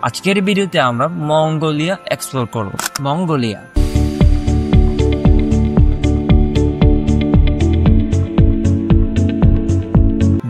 আজকের ভিডিওতে আমরা মঙ্গোলিয়া এক্সপ্লোর করব। মঙ্গোলিয়া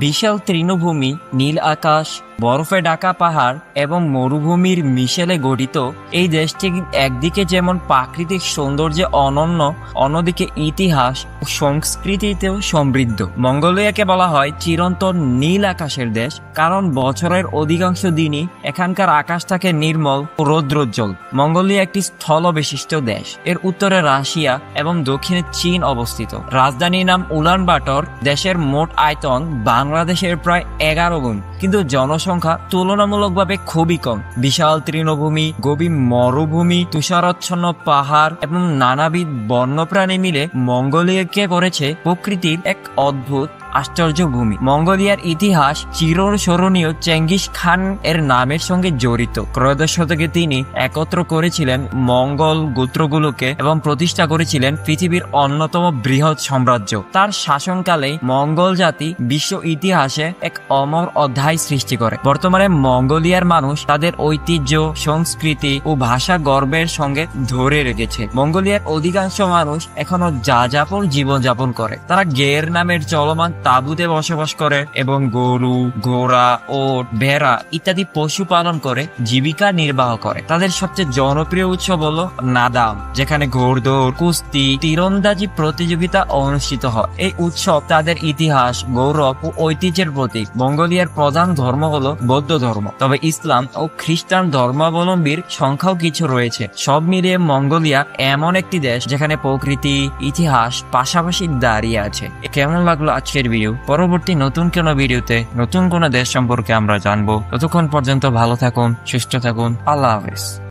বিশাল তৃণভূমি, নীল আকাশ, বরফে ঢাকা পাহাড় এবং মরুভূমির মিশেলে গঠিত এই দেশটি একদিকে যেমন প্রাকৃতিক সৌন্দর্যে অনন্য, অন্যদিকে ইতিহাস ও সংস্কৃতিতেও সমৃদ্ধ। মঙ্গোলিয়াকে বলা হয় চিরন্তন নীল আকাশের দেশ, কারণ বছরের অধিকাংশ দিনই এখানকার আকাশ থাকে নির্মল ও রৌদ্রোজ্জ্বল। মঙ্গোলিয়া একটি স্থলবিশিষ্ট দেশ। এর উত্তরে রাশিয়া এবং দক্ষিণে চীন অবস্থিত। রাজধানীর নাম উলানবাটর। দেশের মোট আয়তন বাংলাদেশের প্রায় 11 গুণ, কিন্তু জনসংখ্যা তুলনামূলকভাবে খুবই কম। বিশাল তৃণভূমি, গভীর মরুভূমি, তুষারাচ্ছন্ন পাহাড় এবং নানাবিধ বন্যপ্রাণী মিলে মঙ্গোলিয়াকে করেছে প্রকৃতির এক অদ্ভুত আশ্চর্য ভূমি। মঙ্গোলিয়ার ইতিহাস চিরস্মরণীয় চেঙ্গিস খান এর নামের সঙ্গে জড়িত। ত্রয়োদশ শতকে তিনি একত্র করেছিলেন মঙ্গল গোত্রগুলোকে এবং প্রতিষ্ঠা করেছিলেন পৃথিবীর অন্যতম বৃহৎ সাম্রাজ্য। তার শাসনকালে মঙ্গল জাতি বিশ্ব ইতিহাসে এক অমর অধ্যায় সৃষ্টি করে। বর্তমানে মঙ্গোলিয়ার মানুষ তাদের ঐতিহ্য, সংস্কৃতি ও ভাষা গর্বের সঙ্গে ধরে রেখেছে। মঙ্গোলিয়ার অধিকাংশ মানুষ এখনো যাযাবর জীবনযাপন করে। তারা গের নামের চলমান তাঁবুতে বসবাস করে এবং গরু, ঘোড়া, ওট, ভেড়া ইত্যাদি পশু পালন করে জীবিকা নির্বাহ করে। তাদের সবচেয়ে জনপ্রিয় উৎসব হলো নাদাম, যেখানে ঘোড়দৌড়, কুস্তি, তীরন্দাজি প্রতিযোগিতা অনুষ্ঠিত হয়। এই উৎসব তাদের ইতিহাস, গৌরব ও ঐতিহ্যের প্রতীক। মঙ্গোলিয়ার প্রধান ধর্ম হলো বৌদ্ধ ধর্ম, তবে ইসলাম ও খ্রিস্টান ধর্মাবলম্বীর সংখ্যাও কিছু রয়েছে। সব মিলিয়ে মঙ্গোলিয়া এমন একটি দেশ যেখানে প্রকৃতি, ইতিহাস পাশাপাশি দাঁড়িয়ে আছে। কেমন লাগলো আজকের ভিডিও? পরবর্তী নতুন কোনো ভিডিওতে নতুন কোনো দেশ সম্পর্কে আমরা জানবো। ততক্ষণ পর্যন্ত ভালো থাকুন, সুস্থ থাকুন। আল্লাহ হাফেজ।